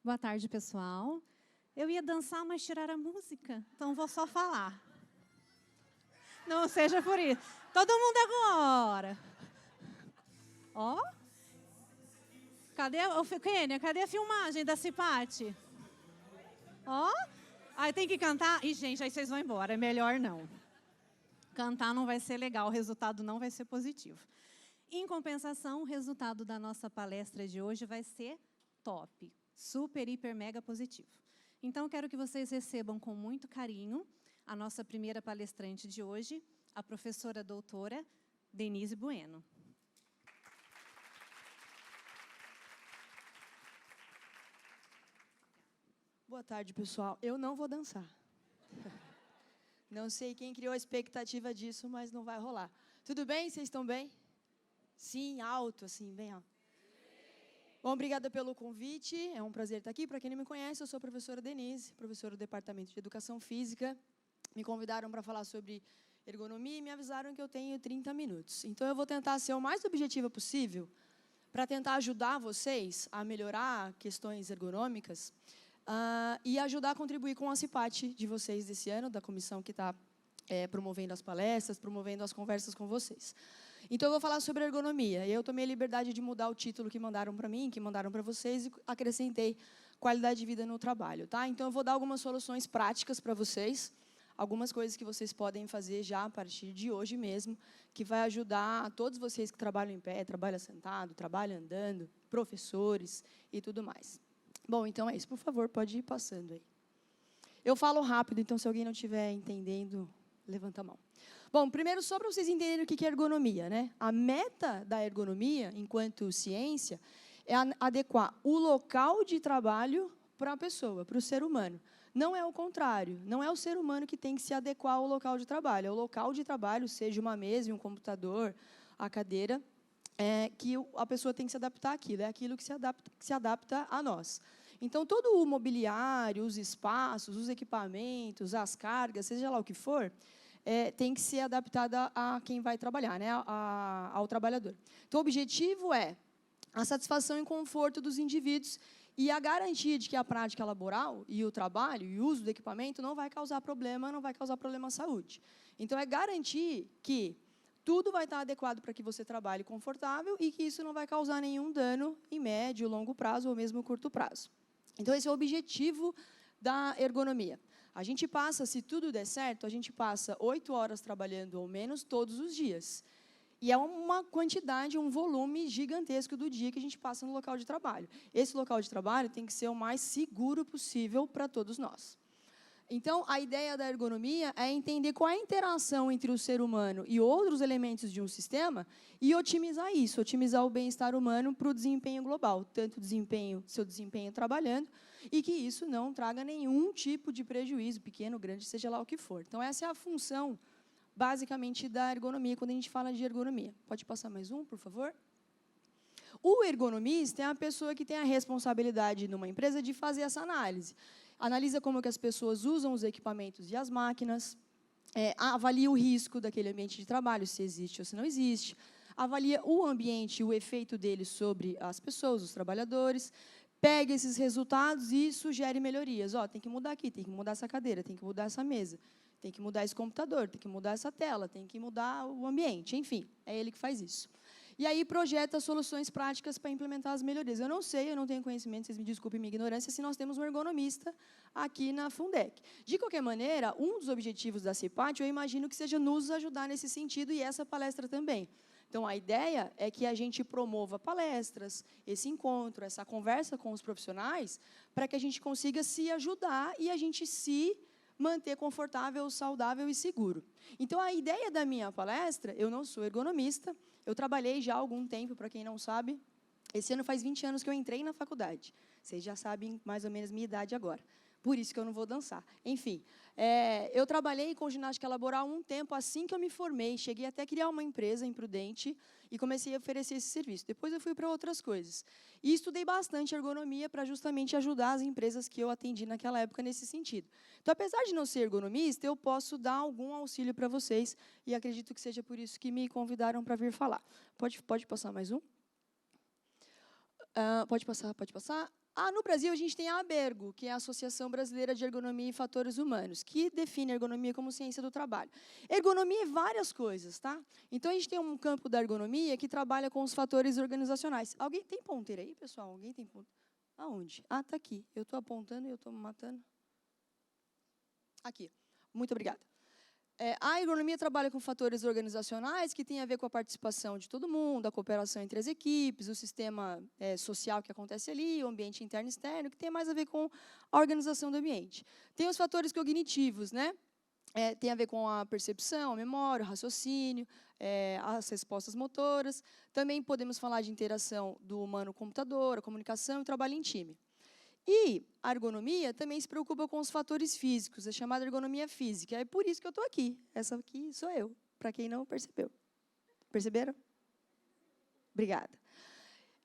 Boa tarde, pessoal. Eu ia dançar, mas tiraram a música, então vou só falar. Não seja por isso. Todo mundo agora. Ó. Cadê, Kênia, cadê a filmagem da Cipate? Ó. Aí tem que cantar. Ih, gente, aí vocês vão embora. É melhor não. Cantar não vai ser legal, o resultado não vai ser positivo. Em compensação, o resultado da nossa palestra de hoje vai ser top. Super, hiper, mega positivo. Então, quero que vocês recebam com muito carinho a nossa primeira palestrante de hoje, a professora doutora Denise Bueno. Boa tarde, pessoal. Eu não vou dançar. Não sei quem criou a expectativa disso, mas não vai rolar. Tudo bem? Vocês estão bem? Sim, alto, assim, bem alto. Bom, obrigada pelo convite. É um prazer estar aqui. Para quem não me conhece, eu sou a professora Denise, professora do Departamento de Educação Física. Me convidaram para falar sobre ergonomia e me avisaram que eu tenho 30 minutos. Então, eu vou tentar ser o mais objetiva possível para tentar ajudar vocês a melhorar questões ergonômicas e ajudar a contribuir com a Cipate de vocês desse ano, da comissão que está promovendo as palestras, promovendo as conversas com vocês. Então, eu vou falar sobre ergonomia. Eu tomei a liberdade de mudar o título que mandaram para mim, que mandaram para vocês, e acrescentei qualidade de vida no trabalho. Tá? Então, eu vou dar algumas soluções práticas para vocês, algumas coisas que vocês podem fazer já a partir de hoje mesmo, que vai ajudar a todos vocês que trabalham em pé, trabalham sentado, trabalham andando, professores e tudo mais. Bom, então é isso. Por favor, pode ir passando aí. Eu falo rápido, então se alguém não estiver entendendo, levanta a mão. Bom, primeiro, só para vocês entenderem o que é ergonomia, né? A meta da ergonomia, enquanto ciência, é adequar o local de trabalho para a pessoa, para o ser humano. Não é o contrário, não é o ser humano que tem que se adequar ao local de trabalho. É o local de trabalho, seja uma mesa, um computador, a cadeira, que a pessoa tem que se adaptar àquilo. É aquilo que se adapta a nós. Então, todo o mobiliário, os espaços, os equipamentos, as cargas, seja lá o que for, tem que ser adaptada a quem vai trabalhar, né, ao trabalhador. Então, o objetivo é a satisfação e conforto dos indivíduos e a garantia de que a prática laboral e o trabalho e o uso do equipamento não vai causar problema, não vai causar problema à saúde. Então, é garantir que tudo vai estar adequado para que você trabalhe confortável e que isso não vai causar nenhum dano em médio, longo prazo ou mesmo curto prazo. Então, esse é o objetivo da ergonomia. A gente passa, se tudo der certo, a gente passa 8 horas trabalhando ou menos todos os dias. E é uma quantidade, um volume gigantesco do dia que a gente passa no local de trabalho. Esse local de trabalho tem que ser o mais seguro possível para todos nós. Então, a ideia da ergonomia é entender qual é a interação entre o ser humano e outros elementos de um sistema e otimizar isso, otimizar o bem-estar humano para o desempenho global, tanto seu desempenho trabalhando, e que isso não traga nenhum tipo de prejuízo, pequeno, grande, seja lá o que for. Então, essa é a função, basicamente, da ergonomia, quando a gente fala de ergonomia. Pode passar mais um, por favor? O ergonomista é a pessoa que tem a responsabilidade numa empresa de fazer essa análise. Analisa como que as pessoas usam os equipamentos e as máquinas, avalia o risco daquele ambiente de trabalho, se existe ou se não existe, avalia o ambiente, o efeito dele sobre as pessoas, os trabalhadores, pega esses resultados e sugere melhorias. Tem que mudar aqui, tem que mudar essa cadeira, tem que mudar essa mesa, tem que mudar esse computador, tem que mudar essa tela, tem que mudar o ambiente, enfim, é ele que faz isso. E aí projeta soluções práticas para implementar as melhorias. Eu não sei, eu não tenho conhecimento, vocês me desculpem minha ignorância, se nós temos um ergonomista aqui na Fundec. De qualquer maneira, um dos objetivos da Cipate, eu imagino que seja nos ajudar nesse sentido, e essa palestra também. Então, a ideia é que a gente promova palestras, esse encontro, essa conversa com os profissionais, para que a gente consiga se ajudar e a gente se manter confortável, saudável e seguro. Então, a ideia da minha palestra, eu não sou ergonomista, eu trabalhei já há algum tempo, para quem não sabe, esse ano faz 20 anos que eu entrei na faculdade. Vocês já sabem mais ou menos minha idade agora. Por isso que eu não vou dançar. Enfim, eu trabalhei com ginástica laboral um tempo assim que eu me formei. Cheguei até a criar uma empresa em Prudente e comecei a oferecer esse serviço. Depois eu fui para outras coisas. E estudei bastante ergonomia para justamente ajudar as empresas que eu atendi naquela época nesse sentido. Então, apesar de não ser ergonomista, eu posso dar algum auxílio para vocês e acredito que seja por isso que me convidaram para vir falar. Pode passar mais um? Pode passar, pode passar. No Brasil, a gente tem a ABERGO, que é a Associação Brasileira de Ergonomia e Fatores Humanos, que define a ergonomia como ciência do trabalho. Ergonomia é várias coisas, tá? Então, a gente tem um campo da ergonomia que trabalha com os fatores organizacionais. Alguém tem ponteira aí, pessoal? Alguém tem ponteira? Aonde? Está aqui. Eu estou apontando e eu estou me matando. Aqui. Muito obrigada. A ergonomia trabalha com fatores organizacionais que têm a ver com a participação de todo mundo, a cooperação entre as equipes, o sistema social que acontece ali, o ambiente interno e externo, que tem mais a ver com a organização do ambiente. Tem os fatores cognitivos, né? Tem a ver com a percepção, a memória, o raciocínio, as respostas motoras. Também podemos falar de interação do humano-computador, a comunicação e o trabalho em time. E a ergonomia também se preocupa com os fatores físicos, é chamada ergonomia física. É por isso que eu estou aqui. Essa aqui sou eu, para quem não percebeu. Perceberam? Obrigada.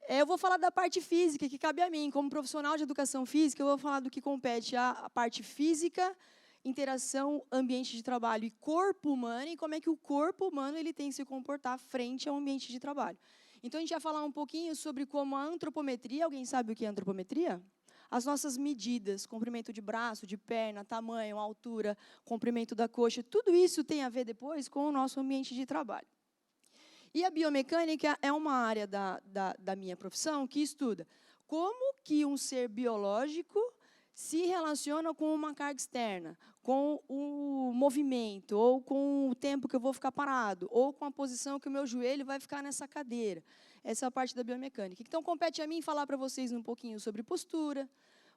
Eu vou falar da parte física, que cabe a mim. Como profissional de educação física, eu vou falar do que compete à parte física, interação, ambiente de trabalho e corpo humano, e como é que o corpo humano ele tem que se comportar frente ao ambiente de trabalho. Então, a gente vai falar um pouquinho sobre como a antropometria, alguém sabe o que é antropometria? As nossas medidas, comprimento de braço, de perna, tamanho, altura, comprimento da coxa, tudo isso tem a ver depois com o nosso ambiente de trabalho. E a biomecânica é uma área da minha profissão que estuda como que um ser biológico se relaciona com uma carga externa, com o movimento, ou com o tempo que eu vou ficar parado, ou com a posição que o meu joelho vai ficar nessa cadeira. Essa é a parte da biomecânica. Então, compete a mim falar para vocês um pouquinho sobre postura,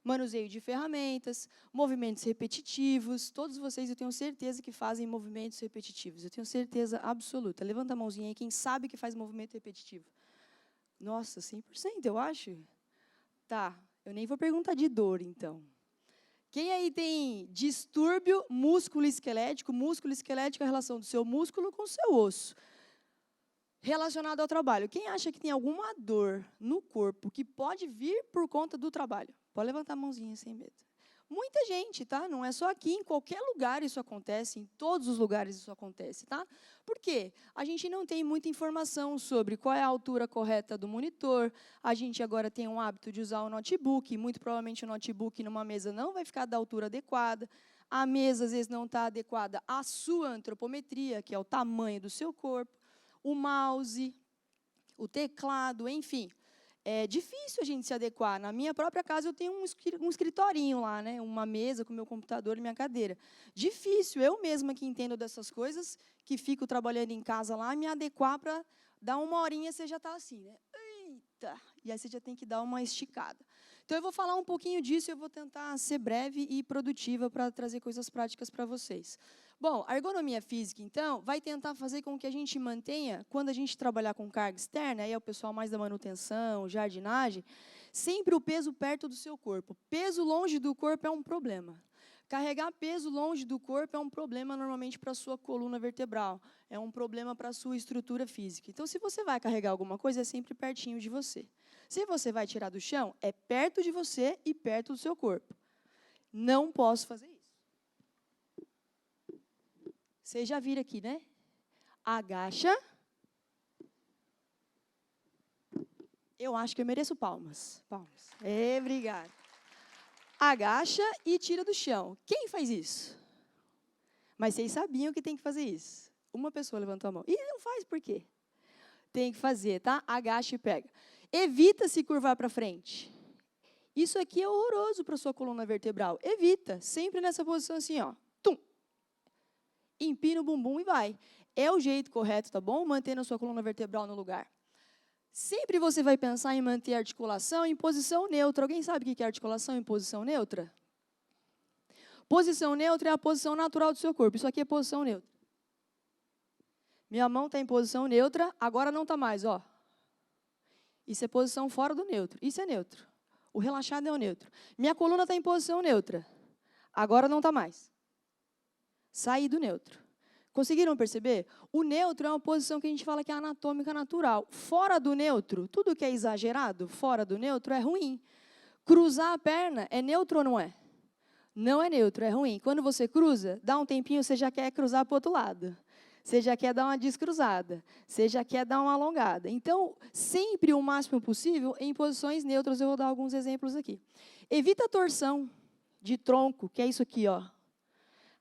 manuseio de ferramentas, movimentos repetitivos. Todos vocês, eu tenho certeza que fazem movimentos repetitivos. Eu tenho certeza absoluta. Levanta a mãozinha aí, quem sabe que faz movimento repetitivo. Nossa, 100%, eu acho. Tá, eu nem vou perguntar de dor, então. Quem aí tem distúrbio músculo-esquelético? Músculo-esquelético é a relação do seu músculo com o seu osso. Relacionado ao trabalho. Quem acha que tem alguma dor no corpo que pode vir por conta do trabalho? Pode levantar a mãozinha sem medo. Muita gente, tá? Não é só aqui, em qualquer lugar isso acontece, em todos os lugares isso acontece, tá? Por quê? A gente não tem muita informação sobre qual é a altura correta do monitor, a gente agora tem um hábito de usar o notebook, muito provavelmente o notebook numa mesa não vai ficar da altura adequada, a mesa às vezes não está adequada à sua antropometria, que é o tamanho do seu corpo, o mouse, o teclado, enfim. É difícil a gente se adequar. Na minha própria casa, eu tenho um escritorinho lá, né? Uma mesa com meu computador e minha cadeira. Difícil, eu mesma que entendo dessas coisas, que fico trabalhando em casa lá, me adequar para dar uma horinha, você já está assim, né? Eita! E aí você já tem que dar uma esticada. Então, eu vou falar um pouquinho disso, eu vou tentar ser breve e produtiva para trazer coisas práticas para vocês. Bom, a ergonomia física, então, vai tentar fazer com que a gente mantenha, quando a gente trabalhar com carga externa, aí é o pessoal mais da manutenção, jardinagem, sempre o peso perto do seu corpo. Peso longe do corpo é um problema. Carregar peso longe do corpo é um problema, normalmente, para a sua coluna vertebral. É um problema para a sua estrutura física. Então, se você vai carregar alguma coisa, é sempre pertinho de você. Se você vai tirar do chão, é perto de você e perto do seu corpo. Não posso fazer isso. Vocês já viram aqui, né? Agacha. Eu acho que eu mereço palmas. Palmas. Obrigada. Agacha e tira do chão. Quem faz isso? Mas vocês sabiam que tem que fazer isso. Uma pessoa levantou a mão. E não faz por quê? Tem que fazer, tá? Agacha e pega. Evita se curvar para frente. Isso aqui é horroroso para a sua coluna vertebral. Evita. Sempre nessa posição assim, ó. Tum. Empina o bumbum e vai. É o jeito correto, tá bom? Mantendo a sua coluna vertebral no lugar. Sempre você vai pensar em manter a articulação em posição neutra. Alguém sabe o que é articulação em posição neutra? Posição neutra é a posição natural do seu corpo. Isso aqui é posição neutra. Minha mão está em posição neutra, agora não está mais, ó. Isso é posição fora do neutro. Isso é neutro. O relaxado é o neutro. Minha coluna está em posição neutra. Agora não está mais. Saí do neutro. Conseguiram perceber? O neutro é uma posição que a gente fala que é anatômica natural. Fora do neutro, tudo que é exagerado, fora do neutro, é ruim. Cruzar a perna é neutro ou não é? Não é neutro, é ruim. Quando você cruza, dá um tempinho, você já quer cruzar para o outro lado. você já quer dar uma descruzada, você já quer dar uma alongada. Então, sempre o máximo possível em posições neutras. Eu vou dar alguns exemplos aqui. Evita a torção de tronco, que é isso aqui, ó.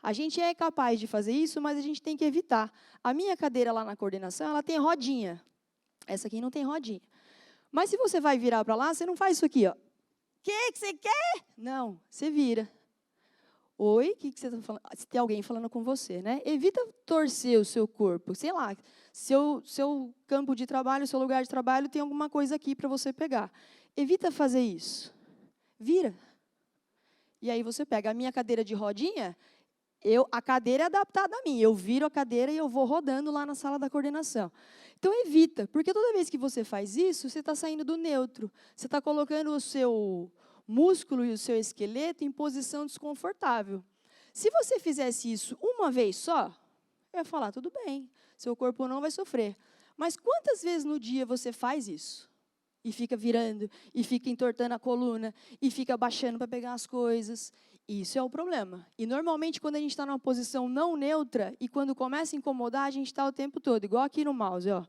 A gente é capaz de fazer isso, mas a gente tem que evitar. A minha cadeira lá na coordenação, ela tem rodinha. Essa aqui não tem rodinha. Mas se você vai virar para lá, você não faz isso aqui, ó. O que você quer? Não, você vira. Oi, o que você está falando? Se tem alguém falando com você, né? Evita torcer o seu corpo. Sei lá, seu campo de trabalho, seu lugar de trabalho, tem alguma coisa aqui para você pegar. Evita fazer isso. Vira. E aí você pega a minha cadeira de rodinha, a cadeira é adaptada a mim. Eu viro a cadeira e eu vou rodando lá na sala da coordenação. Então, evita, porque toda vez que você faz isso, você está saindo do neutro. Você está colocando o seu músculo e o seu esqueleto em posição desconfortável. Se você fizesse isso uma vez só, eu ia falar, tudo bem, seu corpo não vai sofrer. Mas quantas vezes no dia você faz isso? E fica virando, e fica entortando a coluna, e fica abaixando para pegar as coisas. Isso é o problema. E, normalmente, quando a gente está numa posição não neutra, e quando começa a incomodar, a gente está o tempo todo, igual aqui no mouse. Ó.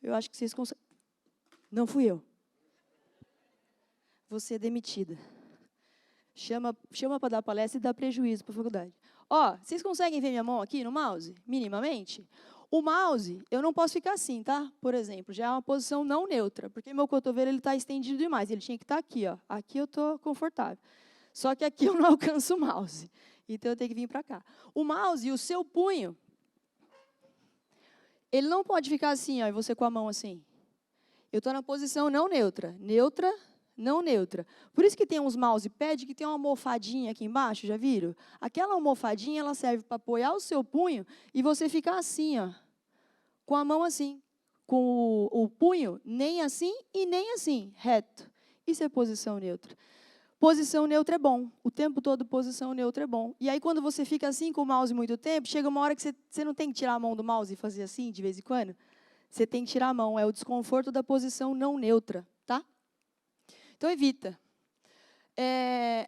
Eu acho que vocês conseguem... Não fui eu. Você é demitida. Chama para dar palestra e dá prejuízo para a faculdade. Ó, vocês conseguem ver minha mão aqui no mouse? Minimamente? O mouse, eu não posso ficar assim, tá? Por exemplo, já é uma posição não neutra, porque meu cotovelo está estendido demais. Ele tinha que estar aqui, ó. Aqui eu estou confortável. Só que aqui eu não alcanço o mouse. Então, eu tenho que vir para cá. O mouse e o seu punho, ele não pode ficar assim, ó, e você com a mão assim. Eu estou na posição não neutra. Neutra, não neutra. Por isso que tem uns mousepad que tem uma almofadinha aqui embaixo, já viram? Aquela almofadinha, ela serve para apoiar o seu punho e você ficar assim, ó, com a mão assim. Com o punho nem assim e nem assim, reto. Isso é posição neutra. Posição neutra é bom. O tempo todo, posição neutra é bom. E aí, quando você fica assim com o mouse muito tempo, chega uma hora que você não tem que tirar a mão do mouse e fazer assim, de vez em quando. Você tem que tirar a mão. É o desconforto da posição não neutra, tá? Então, evita.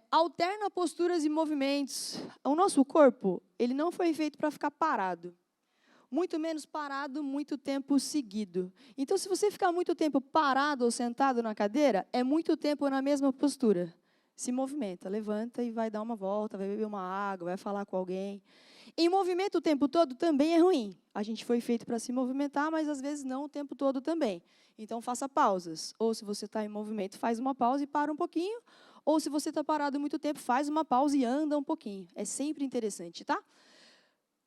Alterna posturas e movimentos. O nosso corpo, ele não foi feito para ficar parado. Muito menos parado, muito tempo seguido. Então, se você ficar muito tempo parado ou sentado na cadeira, é muito tempo na mesma postura. Se movimenta, levanta e vai dar uma volta, vai beber uma água, vai falar com alguém. Em movimento o tempo todo também é ruim. A gente foi feito para se movimentar, mas às vezes não o tempo todo também. Então, faça pausas. Ou se você está em movimento, faz uma pausa e para um pouquinho. Ou se você está parado muito tempo, faz uma pausa e anda um pouquinho. É sempre interessante, tá?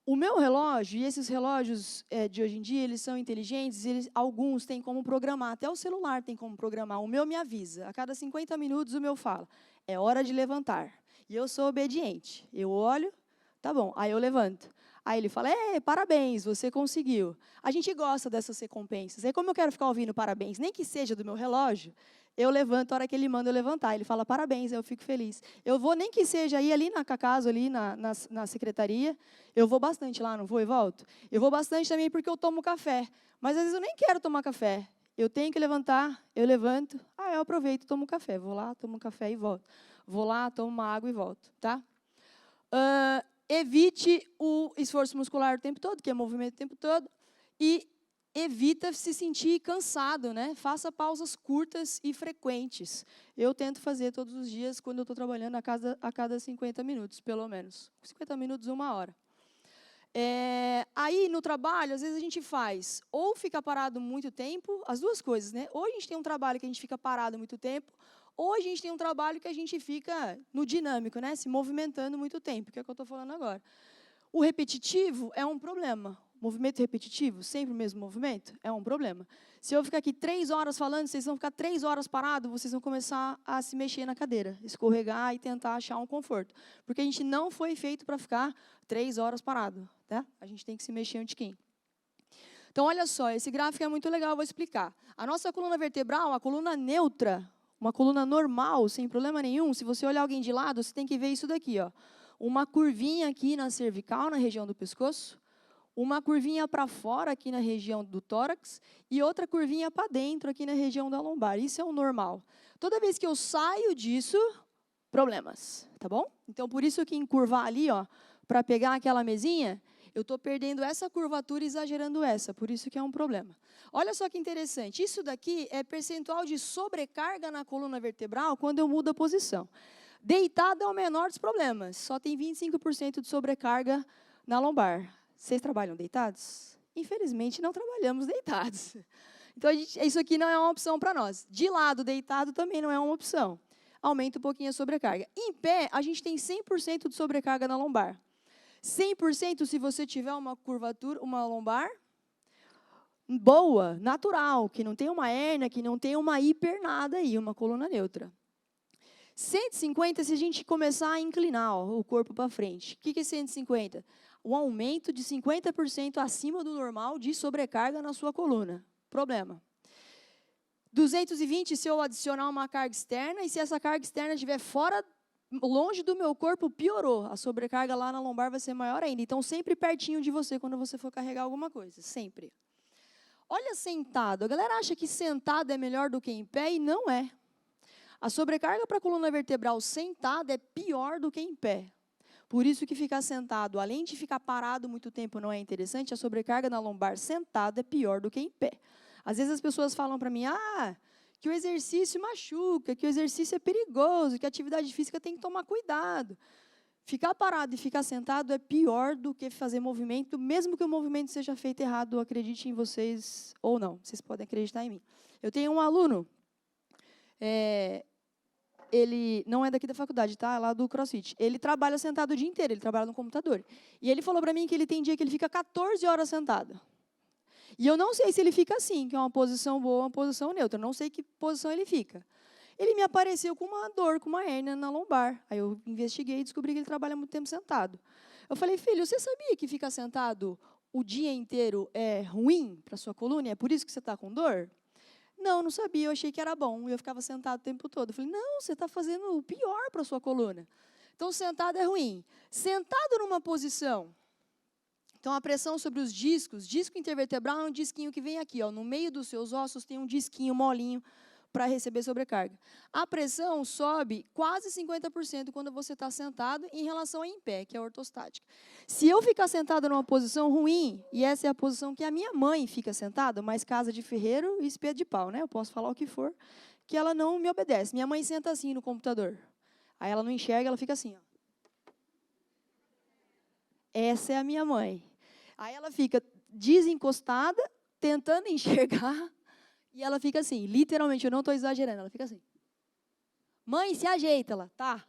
O meu relógio, e esses relógios de hoje em dia, eles são inteligentes, alguns têm como programar, até o celular tem como programar. O meu me avisa, a cada 50 minutos o meu fala, é hora de levantar. E eu sou obediente. Eu olho, tá bom, aí eu levanto. Aí ele fala, parabéns, você conseguiu. A gente gosta dessas recompensas. Aí como eu quero ficar ouvindo parabéns, nem que seja do meu relógio, eu levanto a hora que ele manda eu levantar. Ele fala parabéns, eu fico feliz. Eu vou, nem que seja ir ali na Cacaso, ali na secretaria, eu vou bastante lá, não vou e volto? Eu vou bastante também porque eu tomo café. Mas às vezes eu nem quero tomar café. Eu tenho que levantar, eu levanto, eu aproveito e tomo café. Vou lá, tomo café e volto. Vou lá, tomo uma água e volto, tá? Evite o esforço muscular o tempo todo, que é movimento o tempo todo, e evita se sentir cansado, né? Faça pausas curtas e frequentes. Eu tento fazer todos os dias, quando eu estou trabalhando, a cada 50 minutos, pelo menos. 50 minutos, 1 hora. Aí, no trabalho, às vezes a gente faz, ou fica parado muito tempo, as duas coisas, né? Ou a gente tem um trabalho que a gente fica parado muito tempo, ou a gente tem um trabalho que a gente fica no dinâmico, né? Se movimentando muito tempo, que é o que eu estou falando agora. O repetitivo é um problema. Movimento repetitivo, sempre o mesmo movimento, é um problema. Se eu ficar aqui 3 horas falando, vocês vão ficar 3 horas parados, vocês vão começar a se mexer na cadeira, escorregar e tentar achar um conforto. Porque a gente não foi feito para ficar 3 horas parado, tá? A gente tem que se mexer um tiquinho. Então, olha só, esse gráfico é muito legal, eu vou explicar. A nossa coluna vertebral, a coluna neutra, uma coluna normal, sem problema nenhum, se você olhar alguém de lado, você tem que ver isso daqui, ó. Uma curvinha aqui na cervical, na região do pescoço, uma curvinha para fora aqui na região do tórax e outra curvinha para dentro aqui na região da lombar. Isso é o normal. Toda vez que eu saio disso, problemas, tá bom? Então, por isso que encurvar ali, ó, para pegar aquela mesinha, Eu estou perdendo essa curvatura e exagerando essa, por isso que é um problema. Olha só que interessante, isso daqui é percentual de sobrecarga na coluna vertebral quando eu mudo a posição. Deitado é o menor dos problemas, só tem 25% de sobrecarga na lombar. Vocês trabalham deitados? Infelizmente, não trabalhamos deitados. Então, isso aqui não é uma opção para nós. De lado, deitado, também não é uma opção. Aumenta um pouquinho a sobrecarga. Em pé, a gente tem 100% de sobrecarga na lombar. 100% se você tiver uma curvatura, uma lombar boa, natural, que não tem uma hérnia, que não tem uma hipernada aí, uma coluna neutra. 150 se a gente começar a inclinar o corpo para frente. O que é 150? Um aumento de 50% acima do normal de sobrecarga na sua coluna. Problema. 220 se eu adicionar uma carga externa, e se essa carga externa estiver fora, longe do meu corpo, piorou. A sobrecarga lá na lombar vai ser maior ainda. Então, sempre pertinho de você quando você for carregar alguma coisa. Sempre. Olha sentado. A galera acha que sentado é melhor do que em pé e não é. A sobrecarga para a coluna vertebral sentada é pior do que em pé. Por isso que ficar sentado, além de ficar parado muito tempo, não é interessante, a sobrecarga na lombar sentado é pior do que em pé. Às vezes as pessoas falam para mim, que o exercício machuca, que o exercício é perigoso, que a atividade física tem que tomar cuidado. Ficar parado e ficar sentado é pior do que fazer movimento, mesmo que o movimento seja feito errado, acredite em vocês ou não. Vocês podem acreditar em mim. Eu tenho um aluno, ele não é daqui da faculdade, tá? É lá do CrossFit. Ele trabalha sentado o dia inteiro, ele trabalha no computador. E ele falou para mim que ele tem dia que ele fica 14 horas sentado. E eu não sei se ele fica assim, que é uma posição boa ou uma posição neutra. Não sei que posição ele fica. Ele me apareceu com uma dor, com uma hérnia na lombar. Aí eu investiguei e descobri que ele trabalha muito tempo sentado. Eu falei, filho, você sabia que ficar sentado o dia inteiro é ruim para a sua coluna? É por isso que você está com dor? Não, não sabia, eu achei que era bom. E eu ficava sentado o tempo todo. Eu falei, não, você está fazendo o pior para a sua coluna. Então, sentado é ruim. Sentado numa posição... Então, a pressão sobre os discos, disco intervertebral é um disquinho que vem aqui, no meio dos seus ossos tem um disquinho molinho para receber sobrecarga. A pressão sobe quase 50% quando você está sentado em relação a em pé, que é a ortostática. Se eu ficar sentado numa posição ruim, e essa é a posição que a minha mãe fica sentada, mas casa de ferreiro e espeto de pau, né? Eu posso falar o que for, que ela não me obedece. Minha mãe senta assim no computador. Aí ela não enxerga, ela fica assim, ó. Essa é a minha mãe. Aí ela fica desencostada, tentando enxergar, e ela fica assim, literalmente, eu não estou exagerando, ela fica assim. Mãe, se ajeita, ela, tá.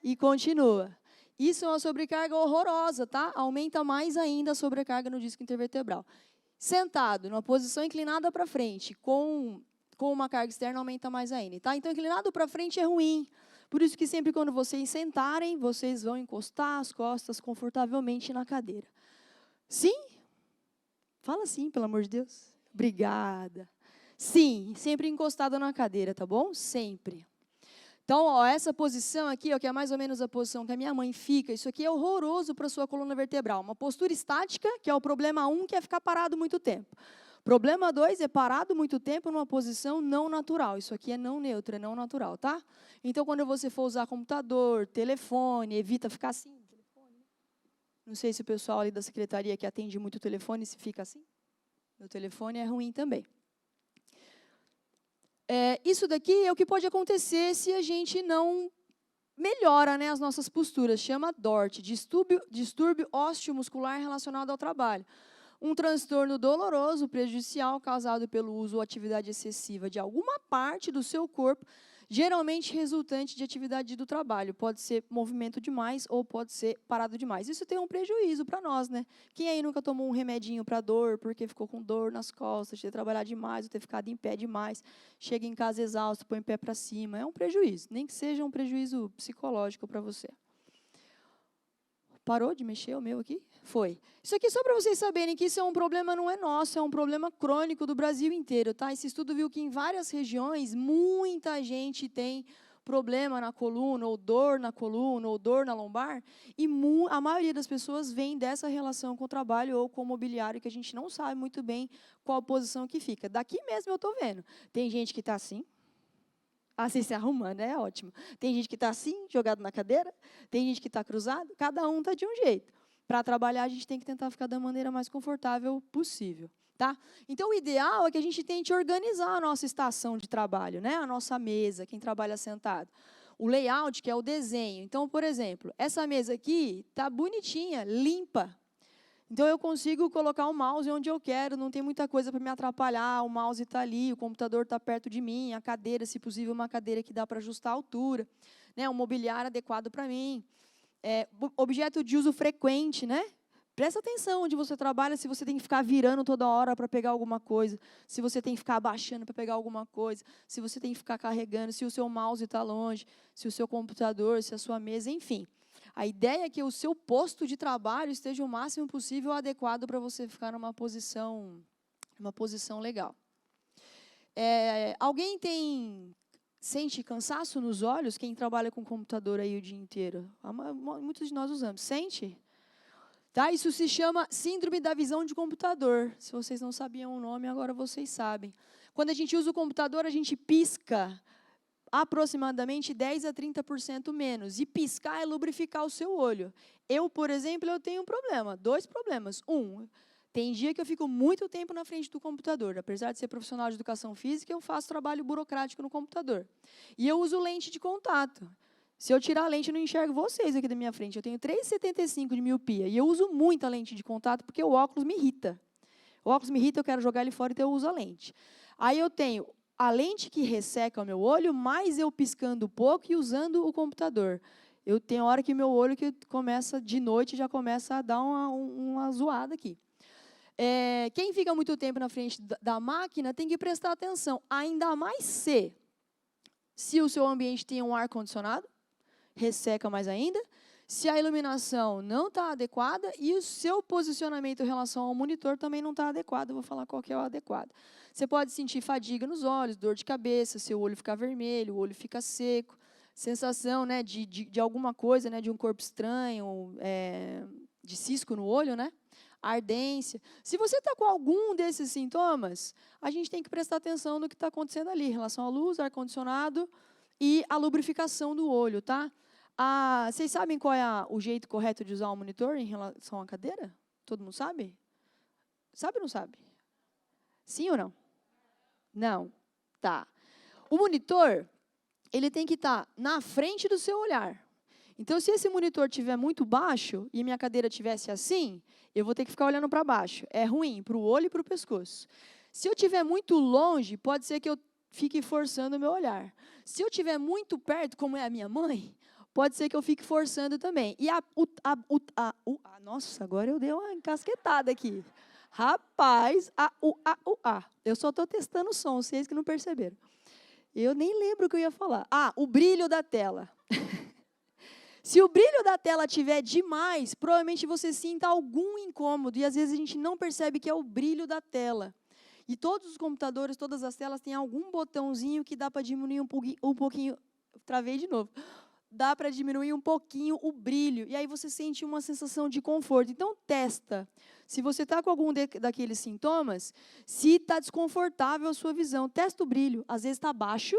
E continua. Isso é uma sobrecarga horrorosa, tá? Aumenta mais ainda a sobrecarga no disco intervertebral. Sentado, numa posição inclinada para frente, com uma carga externa, aumenta mais ainda, tá? Então, inclinado para frente é ruim. Por isso que sempre quando vocês sentarem, vocês vão encostar as costas confortavelmente na cadeira. Sim? Fala sim, pelo amor de Deus. Obrigada. Sim, sempre encostado na cadeira, tá bom? Sempre. Então, ó, essa posição aqui, ó, que é mais ou menos a posição que a minha mãe fica, isso aqui é horroroso para a sua coluna vertebral. Uma postura estática, que é o problema 1, que é ficar parado muito tempo. Problema 2 é parado muito tempo numa posição não natural. Isso aqui é não neutro, é não natural, tá? Então, quando você for usar computador, telefone, evita ficar assim. Não sei se o pessoal ali da secretaria que atende muito o telefone, se fica assim. No telefone é ruim também. Isso daqui é o que pode acontecer se a gente não melhora, né, as nossas posturas. Chama DORT, distúrbio osteomuscular relacionado ao trabalho. Um transtorno doloroso, prejudicial, causado pelo uso ou atividade excessiva de alguma parte do seu corpo, geralmente resultante de atividade do trabalho. Pode ser movimento demais ou pode ser parado demais. Isso tem um prejuízo para nós, né? Quem aí nunca tomou um remedinho para dor, porque ficou com dor nas costas, de ter trabalhado demais, ou ter ficado em pé demais, chega em casa exausto, põe o pé para cima. É um prejuízo, nem que seja um prejuízo psicológico para você. Parou de mexer o meu aqui? Foi. Isso aqui só para vocês saberem que isso é um problema, não é nosso, é um problema crônico do Brasil inteiro, tá? Esse estudo viu que em várias regiões, muita gente tem problema na coluna, ou dor na coluna, ou dor na lombar, e a maioria das pessoas vem dessa relação com o trabalho ou com o mobiliário, que a gente não sabe muito bem qual posição que fica. Daqui mesmo eu estou vendo. Tem gente que está assim, assim se arrumando, é ótimo. Tem gente que está assim, jogado na cadeira, tem gente que está cruzado, cada um está de um jeito. para trabalhar, a gente tem que tentar ficar da maneira mais confortável possível. Tá? Então, o ideal é que a gente tente organizar a nossa estação de trabalho, né? A nossa mesa, quem trabalha sentado. O layout, que é o desenho. Então, por exemplo, essa mesa aqui está bonitinha, limpa. Então, eu consigo colocar o mouse onde eu quero, não tem muita coisa para me atrapalhar, o mouse está ali, o computador está perto de mim, a cadeira, se possível, uma cadeira que dá para ajustar a altura, né? Um mobiliário adequado para mim. Objeto de uso frequente, né? Presta atenção onde você trabalha, se você tem que ficar virando toda hora para pegar alguma coisa, se você tem que ficar abaixando para pegar alguma coisa, se você tem que ficar carregando, se o seu mouse está longe, se o seu computador, se a sua mesa, enfim. A ideia é que o seu posto de trabalho esteja o máximo possível adequado para você ficar numa posição legal. Alguém sente cansaço nos olhos? Quem trabalha com computador aí o dia inteiro? Muitos de nós usamos. Sente? Tá? Isso se chama síndrome da visão de computador. Se vocês não sabiam o nome, agora vocês sabem. Quando a gente usa o computador, a gente pisca aproximadamente 10 a 30% menos. E piscar é lubrificar o seu olho. Eu, por exemplo, eu tenho um problema, 2 problemas. Tem dia que eu fico muito tempo na frente do computador. Apesar de ser profissional de educação física, eu faço trabalho burocrático no computador. E eu uso lente de contato. Se eu tirar a lente, eu não enxergo vocês aqui da minha frente. Eu tenho 3,75 de miopia. E eu uso muito a lente de contato porque o óculos me irrita. O óculos me irrita, eu quero jogar ele fora, então eu uso a lente. Aí eu tenho a lente que resseca o meu olho, mais eu piscando pouco e usando o computador. Eu tenho hora que meu olho que começa de noite já começa a dar uma zoada aqui. Quem fica muito tempo na frente da máquina tem que prestar atenção. Ainda mais se o seu ambiente tem um ar-condicionado, resseca mais ainda. Se a iluminação não está adequada e o seu posicionamento em relação ao monitor também não está adequado, eu vou falar qual que é o adequado. Você pode sentir fadiga nos olhos, dor de cabeça, seu olho fica vermelho, o olho fica seco, sensação, né, de alguma coisa, né, de um corpo estranho, de cisco no olho, né? Ardência. Se você está com algum desses sintomas, a gente tem que prestar atenção no que está acontecendo ali, em relação à luz, ar-condicionado e a lubrificação do olho, tá? Vocês sabem qual é o jeito correto de usar um monitor em relação à cadeira? Todo mundo sabe? Sabe ou não sabe? Sim ou não? Não. Tá. O monitor, ele tem que estar na frente do seu olhar. Então, se esse monitor estiver muito baixo e minha cadeira estivesse assim, eu vou ter que ficar olhando para baixo. É ruim para o olho e para o pescoço. Se eu estiver muito longe, pode ser que eu fique forçando o meu olhar. Se eu estiver muito perto, como é a minha mãe, pode ser que eu fique forçando também. E nossa, agora eu dei uma encasquetada aqui. Rapaz, eu só estou testando o som, vocês que não perceberam. Eu nem lembro o que eu ia falar. O brilho da tela. Se o brilho da tela estiver demais, provavelmente você sinta algum incômodo. E às vezes a gente não percebe que é o brilho da tela. E todos os computadores, todas as telas têm algum botãozinho que dá para diminuir um pouquinho. Travei de novo. Dá para diminuir um pouquinho o brilho. E aí você sente uma sensação de conforto. Então, testa. Se você está com algum daqueles sintomas, se está desconfortável a sua visão, testa o brilho. Às vezes está baixo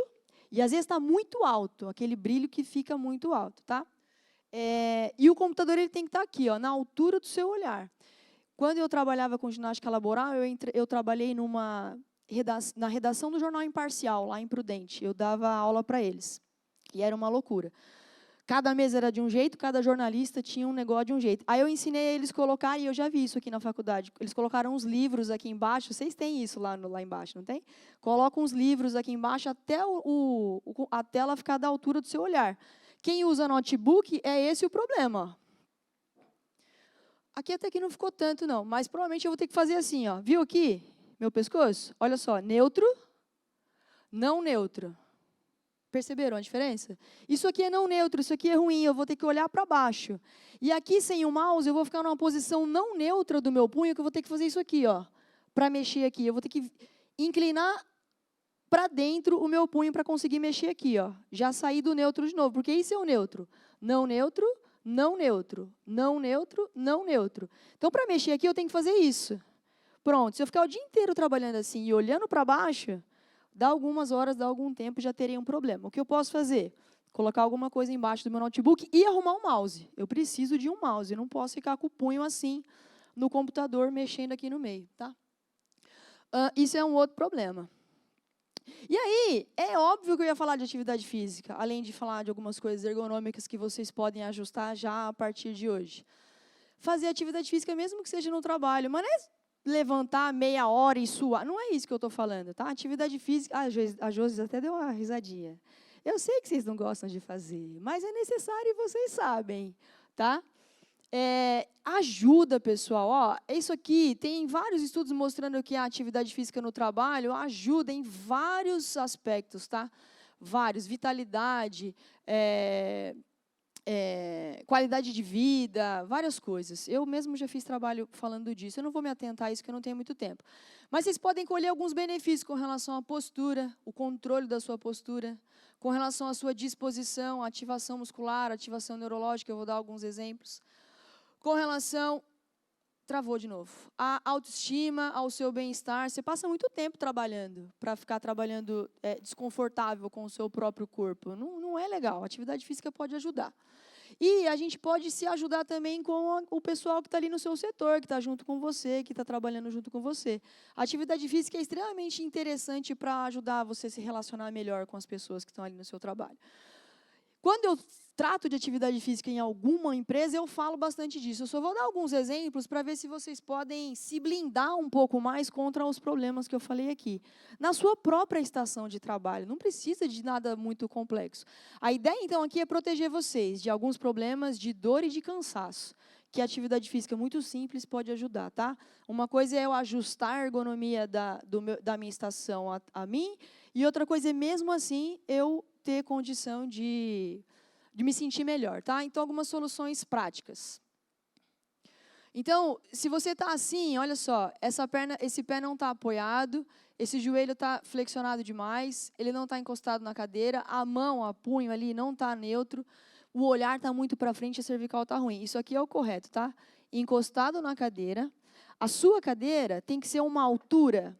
e às vezes está muito alto. Aquele brilho que fica muito alto, tá? E o computador ele tem que estar aqui, ó, na altura do seu olhar. Quando eu trabalhava com ginástica laboral, eu trabalhei na redação do Jornal Imparcial, lá em Prudente. Eu dava aula para eles. E era uma loucura. Cada mesa era de um jeito, cada jornalista tinha um negócio de um jeito. Aí eu ensinei eles a colocar, e eu já vi isso aqui na faculdade, eles colocaram uns livros aqui embaixo, vocês têm isso lá embaixo, não tem? Colocam uns livros aqui embaixo até a tela ficar da altura do seu olhar. Quem usa notebook, é esse o problema. Aqui até que não ficou tanto, não. Mas provavelmente eu vou ter que fazer assim, ó. Viu aqui, meu pescoço? Olha só, neutro, não neutro. Perceberam a diferença? Isso aqui é não neutro, isso aqui é ruim, eu vou ter que olhar para baixo. E aqui, sem o mouse, eu vou ficar numa posição não neutra do meu punho, que eu vou ter que fazer isso aqui, ó. Para mexer aqui. Eu vou ter que inclinar para dentro o meu punho para conseguir mexer aqui, ó. Já saí do neutro de novo, porque isso é o neutro. Não neutro, não neutro, não neutro, não neutro. Então, para mexer aqui, eu tenho que fazer isso. Pronto, se eu ficar o dia inteiro trabalhando assim e olhando para baixo, dá algumas horas, dá algum tempo, já terei um problema. O que eu posso fazer? colocar alguma coisa embaixo do meu notebook e arrumar um mouse. Eu preciso de um mouse, eu não posso ficar com o punho assim no computador, mexendo aqui no meio, tá? Isso é um outro problema. E aí, é óbvio que eu ia falar de atividade física, além de falar de algumas coisas ergonômicas que vocês podem ajustar já a partir de hoje. Fazer atividade física, mesmo que seja no trabalho, mas não é levantar meia hora e suar, não é isso que eu estou falando, tá? Atividade física, a Josi até deu uma risadinha. Eu sei que vocês não gostam de fazer, mas é necessário e vocês sabem, tá? Ajuda, pessoal. Ó, isso aqui, tem vários estudos mostrando que a atividade física no trabalho ajuda em vários aspectos, tá? Vários, vitalidade, qualidade de vida, várias coisas. Eu mesmo já fiz trabalho falando disso. Eu não vou me atentar a isso, porque eu não tenho muito tempo. Mas vocês podem colher alguns benefícios com relação à postura, o controle da sua postura, com relação à sua disposição, ativação muscular, ativação neurológica, eu vou dar alguns exemplos. Com relação, travou de novo, à autoestima, ao seu bem-estar. Você passa muito tempo trabalhando, para ficar trabalhando desconfortável com o seu próprio corpo. Não é legal, a atividade física pode ajudar. E a gente pode se ajudar também com o pessoal que está ali no seu setor, que está junto com você, que está trabalhando junto com você. A atividade física é extremamente interessante para ajudar você a se relacionar melhor com as pessoas que estão ali no seu trabalho. Quando eu trato de atividade física em alguma empresa, eu falo bastante disso. Eu só vou dar alguns exemplos para ver se vocês podem se blindar um pouco mais contra os problemas que eu falei aqui. Na sua própria estação de trabalho, não precisa de nada muito complexo. A ideia, então, aqui é proteger vocês de alguns problemas de dor e de cansaço, que a atividade física muito simples pode ajudar, tá? Uma coisa é eu ajustar a ergonomia da minha estação a mim, e outra coisa é, mesmo assim, eu ter condição de me sentir melhor, tá? Então, algumas soluções práticas. Então, se você está assim, olha só, esse pé não está apoiado, esse joelho está flexionado demais, ele não está encostado na cadeira, a mão, a punho ali não está neutro, o olhar está muito para frente, a cervical está ruim. Isso aqui é o correto, tá? Encostado na cadeira. A sua cadeira tem que ser uma altura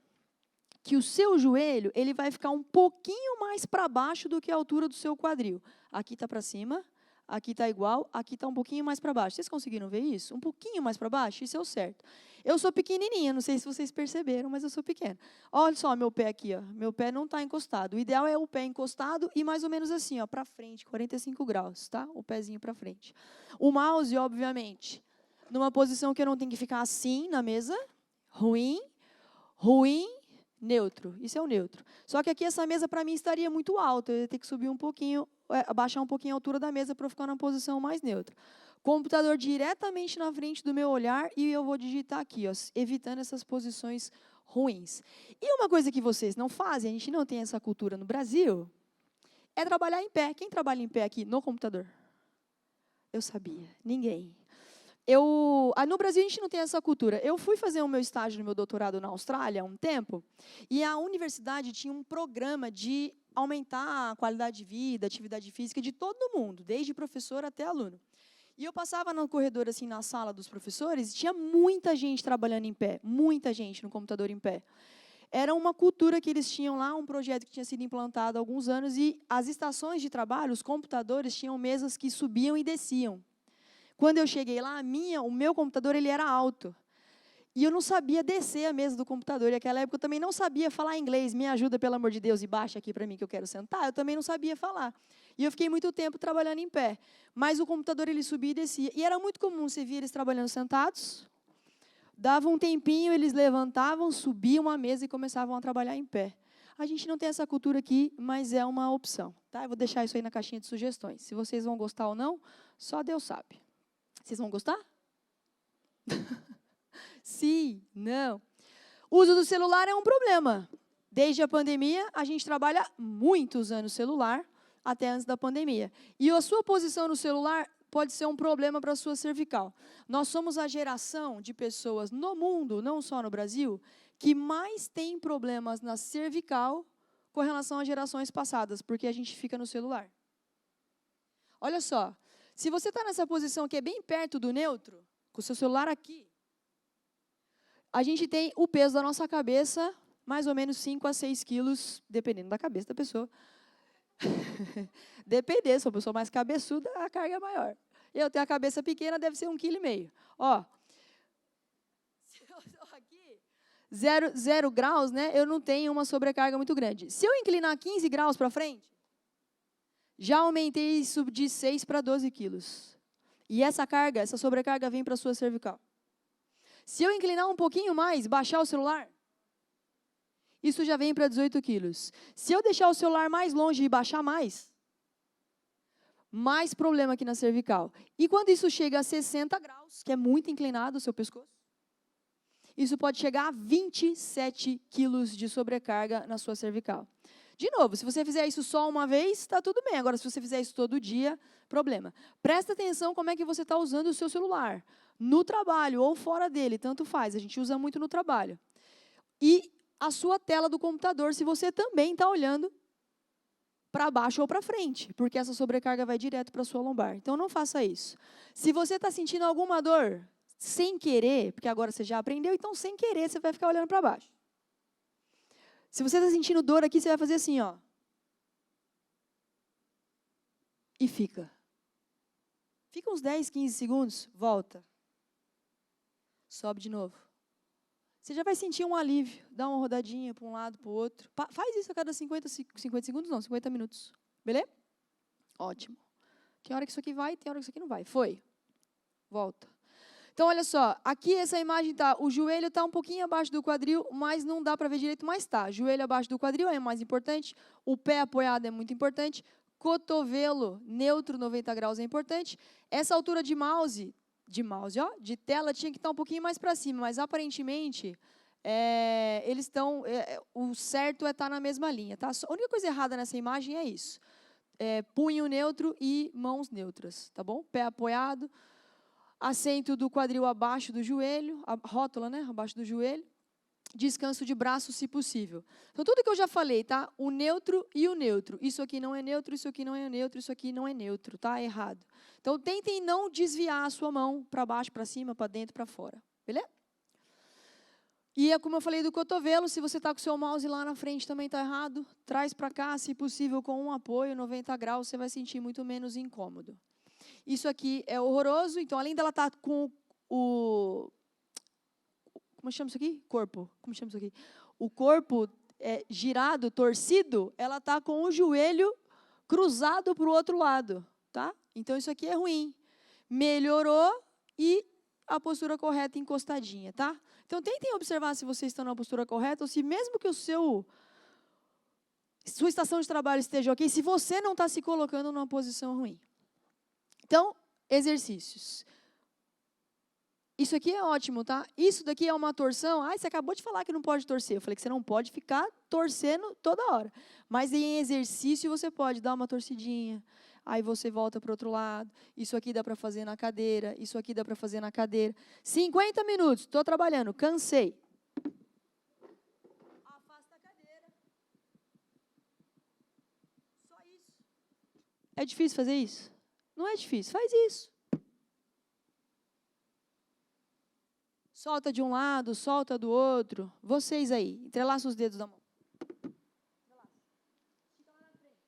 que o seu joelho ele vai ficar um pouquinho mais para baixo do que a altura do seu quadril. Aqui está para cima, aqui está igual, aqui está um pouquinho mais para baixo. Vocês conseguiram ver isso? Um pouquinho mais para baixo? Isso é o certo. Eu sou pequenininha, não sei se vocês perceberam, mas eu sou pequena. Olha só meu pé aqui, ó. Meu pé não está encostado. O ideal é o pé encostado e mais ou menos assim, ó, para frente, 45 graus, tá? O pezinho para frente. O mouse, obviamente, numa posição que eu não tenho que ficar assim na mesa, ruim, neutro, isso é o neutro. Só que aqui essa mesa para mim estaria muito alta, eu ia ter que subir um pouquinho, abaixar um pouquinho a altura da mesa para eu ficar na posição mais neutra. Computador diretamente na frente do meu olhar e eu vou digitar aqui, ó, evitando essas posições ruins. E uma coisa que vocês não fazem, a gente não tem essa cultura no Brasil, é trabalhar em pé. Quem trabalha em pé aqui no computador? Eu sabia, ninguém. No Brasil, a gente não tem essa cultura. Eu fui fazer o meu estágio no meu doutorado na Austrália há um tempo, e a universidade tinha um programa de aumentar a qualidade de vida, atividade física de todo mundo, desde professor até aluno. E eu passava no corredor, assim, na sala dos professores, e tinha muita gente trabalhando em pé, muita gente no computador em pé. Era uma cultura que eles tinham lá, um projeto que tinha sido implantado há alguns anos, e as estações de trabalho, os computadores, tinham mesas que subiam e desciam. Quando eu cheguei lá, o meu computador ele era alto. E eu não sabia descer a mesa do computador. E naquela época eu também não sabia falar inglês. Me ajuda, pelo amor de Deus, e baixa aqui para mim que eu quero sentar. Eu também não sabia falar. E eu fiquei muito tempo trabalhando em pé. Mas o computador ele subia e descia. E era muito comum você ver eles trabalhando sentados. Dava um tempinho, eles levantavam, subiam a mesa e começavam a trabalhar em pé. A gente não tem essa cultura aqui, mas é uma opção. Tá? Eu vou deixar isso aí na caixinha de sugestões. Se vocês vão gostar ou não, só Deus sabe. Vocês vão gostar? Sim, não. O uso do celular é um problema. Desde a pandemia, a gente trabalha muito usando o celular, até antes da pandemia. E a sua posição no celular pode ser um problema para a sua cervical. Nós somos a geração de pessoas no mundo, não só no Brasil, que mais tem problemas na cervical com relação às gerações passadas, porque a gente fica no celular. Olha só. Se você está nessa posição que é bem perto do neutro, com o seu celular aqui, a gente tem o peso da nossa cabeça, mais ou menos 5 a 6 quilos, dependendo da cabeça da pessoa, Depender, se a pessoa mais cabeçuda, a carga é maior. Eu tenho a cabeça pequena, deve ser 1,5 kg. Ó, aqui, 0 graus, né? Eu não tenho uma sobrecarga muito grande. Se eu inclinar 15 graus para frente, já aumentei isso de 6 para 12 quilos. E essa carga, essa sobrecarga vem para a sua cervical. Se eu inclinar um pouquinho mais, baixar o celular, isso já vem para 18 quilos. Se eu deixar o celular mais longe e baixar mais problema aqui na cervical. E quando isso chega a 60 graus, que é muito inclinado o seu pescoço, isso pode chegar a 27 quilos de sobrecarga na sua cervical. De novo, se você fizer isso só uma vez, está tudo bem. Agora, se você fizer isso todo dia, problema. Presta atenção como é que você está usando o seu celular. No trabalho ou fora dele, tanto faz. A gente usa muito no trabalho. E a sua tela do computador, se você também está olhando para baixo ou para frente, porque essa sobrecarga vai direto para a sua lombar. Então, não faça isso. Se você está sentindo alguma dor, sem querer, porque agora você já aprendeu, então, sem querer, você vai ficar olhando para baixo. Se você está sentindo dor aqui, você vai fazer assim, ó. E fica. Fica uns 10, 15 segundos, volta. Sobe de novo. Você já vai sentir um alívio. Dá uma rodadinha para um lado, para o outro. Faz isso a cada 50 segundos, não, 50 minutos. Beleza? Ótimo. Tem hora que isso aqui vai, tem hora que isso aqui não vai. Foi. Volta. Então, olha só. Aqui essa imagem está, o joelho está um pouquinho abaixo do quadril, mas não dá para ver direito, mas está. Joelho abaixo do quadril é mais importante. O pé apoiado é muito importante. Cotovelo neutro, 90 graus é importante. Essa altura de mouse, ó, de tela, tinha que estar um pouquinho mais para cima, mas aparentemente eles estão. O certo é estar na mesma linha. Tá? A única coisa errada nessa imagem é isso: punho neutro e mãos neutras. Tá bom? Pé apoiado, assento do quadril abaixo do joelho, a rótula, né? Abaixo do joelho. Descanso de braço, se possível. Então, tudo que eu já falei, tá? O neutro e o neutro. Isso aqui não é neutro, isso aqui não é neutro, isso aqui não é neutro, tá? Errado. Então, tentem não desviar a sua mão para baixo, para cima, para dentro, para fora. Beleza? E é como eu falei do cotovelo, se você está com o seu mouse lá na frente também está errado, traz para cá, se possível, com um apoio, 90 graus, você vai sentir muito menos incômodo. Isso aqui é horroroso, então, além dela estar com o... Como chama isso aqui? Corpo. Como chama isso aqui? O corpo girado, torcido, ela está com o joelho cruzado para o outro lado. Tá? Então, isso aqui é ruim. Melhorou e a postura correta encostadinha. Tá? Então, tentem observar se vocês estão na postura correta ou se mesmo que sua estação de trabalho esteja ok, se você não está se colocando numa posição ruim. Então, exercícios. Isso aqui é ótimo, tá? Isso daqui é uma torção. Você acabou de falar que não pode torcer. Eu falei que você não pode ficar torcendo toda hora. Mas em exercício você pode dar uma torcidinha. Aí você volta para o outro lado. Isso aqui dá para fazer na cadeira. Isso aqui dá para fazer na cadeira. 50 minutos. Estou trabalhando. Cansei. Afasta a cadeira. Só isso. É difícil fazer isso? Não é difícil. Faz isso. Solta de um lado, solta do outro. Vocês aí, entrelaça os dedos da mão. Relaxa. Fica lá na frente.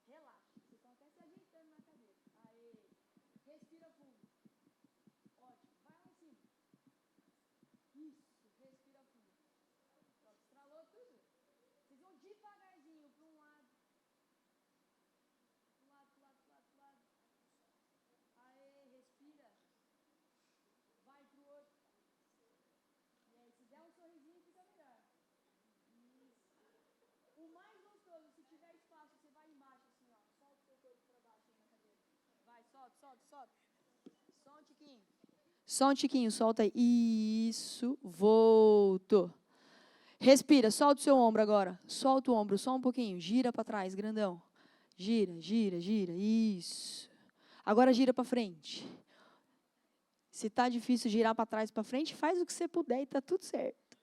Relaxa. Vocês estão até se ajeitando na cadeira. Aê. Respira fundo. Ótimo. Vai lá em cima. Isso. Respira fundo. Pronto. Estralou tudo. Vocês vão devagarzinho para um lado. Para um lado, para o lado, para o lado, para o lado. Aê. Respira. Vai para o outro. E aí, se der um sorrisinho, fica melhor. Isso. O mais gostoso, se tiver espaço, você vai embaixo assim, ó. Solta o seu corpo para baixo aí na cadeira. Vai, solta, solta, solta. Só um tiquinho. Só um tiquinho, solta aí. Isso. Voltou. Respira, solta o seu ombro agora. Solta o ombro, só um pouquinho. Gira para trás, grandão. Gira, gira, gira. Isso. Agora gira para frente. Se está difícil girar para trás e para frente, faz o que você puder e está tudo certo.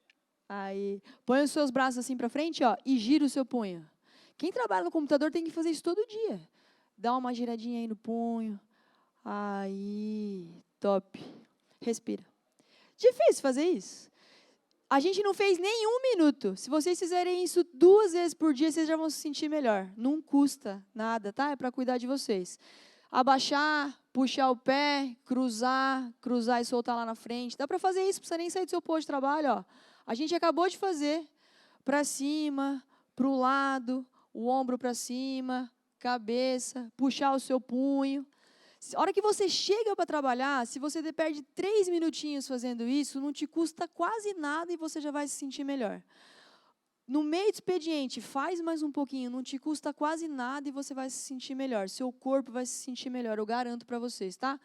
Aí, põe os seus braços assim para frente, ó, e gira o seu punho. Quem trabalha no computador tem que fazer isso todo dia. Dá uma giradinha aí no punho. Aí, top. Respira. Difícil fazer isso. A gente não fez nem 1 minuto. Se vocês fizerem isso 2 vezes por dia, vocês já vão se sentir melhor. Não custa nada, tá? É para cuidar de vocês. Abaixar, puxar o pé, cruzar e soltar lá na frente. Dá para fazer isso, não precisa nem sair do seu posto de trabalho, ó. A gente acabou de fazer. Para cima, para o lado, o ombro para cima, cabeça, puxar o seu punho. A hora que você chega para trabalhar, se você perde 3 minutinhos fazendo isso, não te custa quase nada e você já vai se sentir melhor. No meio do expediente, faz mais um pouquinho, não te custa quase nada e você vai se sentir melhor. Seu corpo vai se sentir melhor, eu garanto para vocês, tá?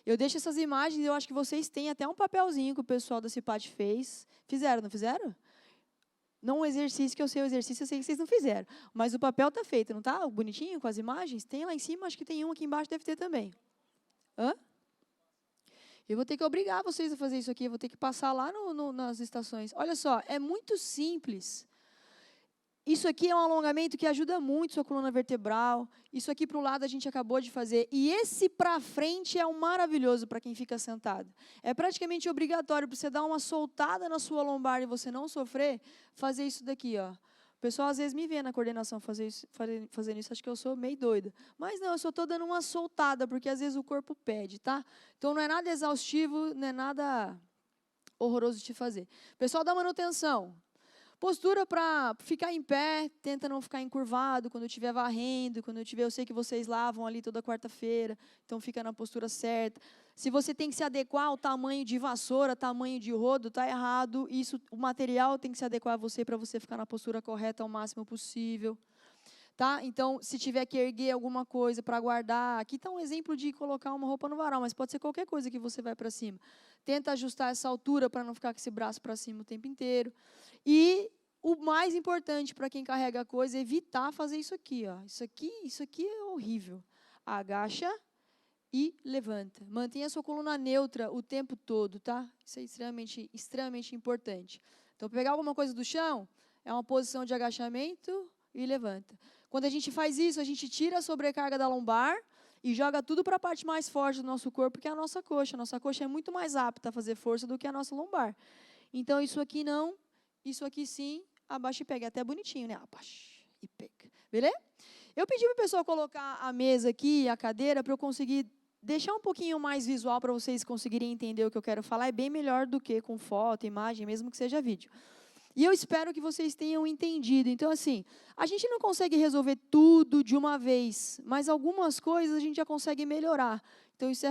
Eu deixo essas imagens, eu acho que vocês têm até um papelzinho que o pessoal da CIPAT fez. Fizeram, não fizeram? Não um exercício, que eu sei o exercício, eu sei que vocês não fizeram. Mas o papel está feito, não está? Bonitinho, com as imagens? Tem lá em cima, acho que tem um aqui embaixo, deve ter também. Hã? Eu vou ter que obrigar vocês a fazer isso aqui, eu vou ter que passar lá nas estações. Olha só, é muito simples. Isso aqui é um alongamento que ajuda muito a sua coluna vertebral. Isso aqui para o lado a gente acabou de fazer. E esse para frente é um maravilhoso para quem fica sentado. É praticamente obrigatório para você dar uma soltada na sua lombar e você não sofrer, fazer isso daqui, ó. O pessoal às vezes me vê na coordenação fazendo isso, acho que eu sou meio doida. Mas não, eu só estou dando uma soltada, porque às vezes o corpo pede, tá? Então não é nada exaustivo, não é nada horroroso de te fazer. Pessoal da manutenção. Postura para ficar em pé, tenta não ficar encurvado quando estiver varrendo, eu sei que vocês lavam ali toda quarta-feira, então fica na postura certa. Se você tem que se adequar ao tamanho de vassoura, tamanho de rodo, está errado. O material tem que se adequar a você para você ficar na postura correta ao máximo possível. Tá? Então, se tiver que erguer alguma coisa para guardar, aqui está um exemplo de colocar uma roupa no varal, mas pode ser qualquer coisa que você vai para cima. Tenta ajustar essa altura para não ficar com esse braço para cima o tempo inteiro. E o mais importante para quem carrega a coisa é evitar fazer isso aqui. Ó. Isso aqui é horrível. Agacha e levanta. Mantenha a sua coluna neutra o tempo todo, tá? Isso é extremamente importante. Então, pegar alguma coisa do chão, é uma posição de agachamento e levanta. Quando a gente faz isso, a gente tira a sobrecarga da lombar e joga tudo para a parte mais forte do nosso corpo, que é a nossa coxa. A nossa coxa é muito mais apta a fazer força do que a nossa lombar. Então, isso aqui não, isso aqui sim, abaixa e pega. É até bonitinho, né? Abaixa e pega. Beleza? Eu pedi para o pessoal colocar a mesa aqui, a cadeira, para eu conseguir deixar um pouquinho mais visual para vocês conseguirem entender o que eu quero falar. É bem melhor do que com foto, imagem, mesmo que seja vídeo. E eu espero que vocês tenham entendido. Então, assim, a gente não consegue resolver tudo de uma vez, mas algumas coisas a gente já consegue melhorar. Então, isso é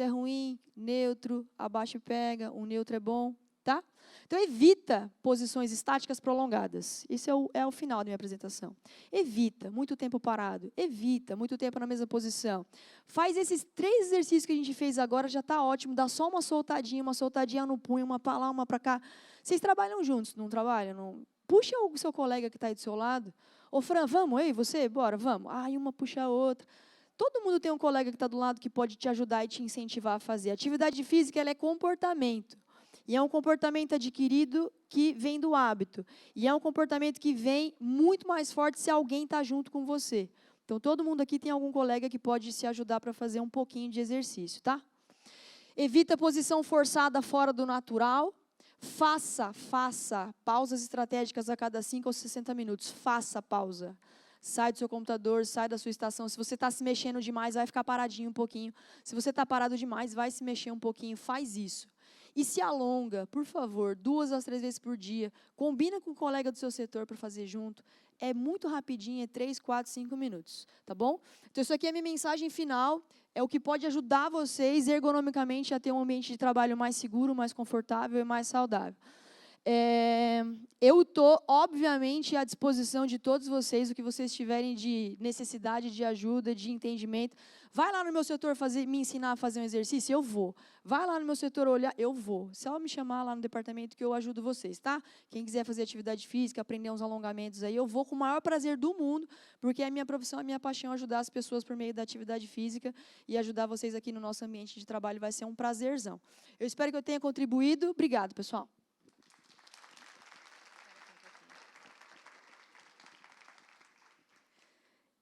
ruim, neutro, abaixa e pega, o neutro é bom, tá? Então, evita posições estáticas prolongadas. Esse é o final da minha apresentação. Evita muito tempo parado. Evita muito tempo na mesma posição. Faz esses 3 exercícios que a gente fez agora, já está ótimo. Dá só uma soltadinha no punho, uma para lá, uma para cá. Vocês trabalham juntos, não trabalham? Não? Puxa o seu colega que está aí do seu lado. Ô, Fran, vamos, ei, você? Bora, vamos. Aí uma puxa a outra. Todo mundo tem um colega que está do lado que pode te ajudar e te incentivar a fazer. Atividade física, ela é comportamento. E é um comportamento adquirido que vem do hábito. E é um comportamento que vem muito mais forte se alguém está junto com você. Então, todo mundo aqui tem algum colega que pode se ajudar para fazer um pouquinho de exercício, tá? Evita posição forçada fora do natural. Faça pausas estratégicas a cada 5 ou 60 minutos. Faça pausa. Sai do seu computador, sai da sua estação. Se você está se mexendo demais, vai ficar paradinho um pouquinho. Se você está parado demais, vai se mexer um pouquinho. Faz isso. E se alonga, por favor, 2 às 3 vezes por dia. Combina com o colega do seu setor para fazer junto. É muito rapidinho, é 3, 4, 5 minutos, tá bom? Então, isso aqui é a minha mensagem final. É o que pode ajudar vocês ergonomicamente a ter um ambiente de trabalho mais seguro, mais confortável e mais saudável. Eu estou, obviamente, à disposição de todos vocês, o que vocês tiverem de necessidade, de ajuda, de entendimento. Vai lá no meu setor me ensinar a fazer um exercício? Eu vou. Vai lá no meu setor olhar? Eu vou. Só me chamar lá no departamento que eu ajudo vocês, tá? Quem quiser fazer atividade física, aprender uns alongamentos aí, eu vou com o maior prazer do mundo, porque é a minha profissão, a minha paixão ajudar as pessoas por meio da atividade física e ajudar vocês aqui no nosso ambiente de trabalho vai ser um prazerzão. Eu espero que eu tenha contribuído. Obrigado, pessoal.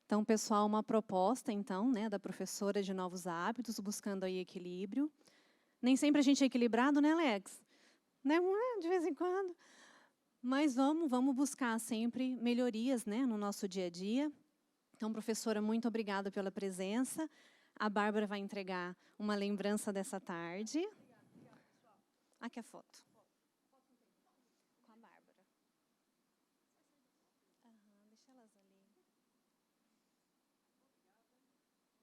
Então, pessoal, uma proposta, então, né, da professora de novos hábitos, buscando aí equilíbrio. Nem sempre a gente é equilibrado, né, Alex? né? De vez em quando. Mas vamos buscar sempre melhorias, né, no nosso dia a dia. Então, professora, muito obrigada pela presença. A Bárbara vai entregar uma lembrança dessa tarde. Aqui a foto.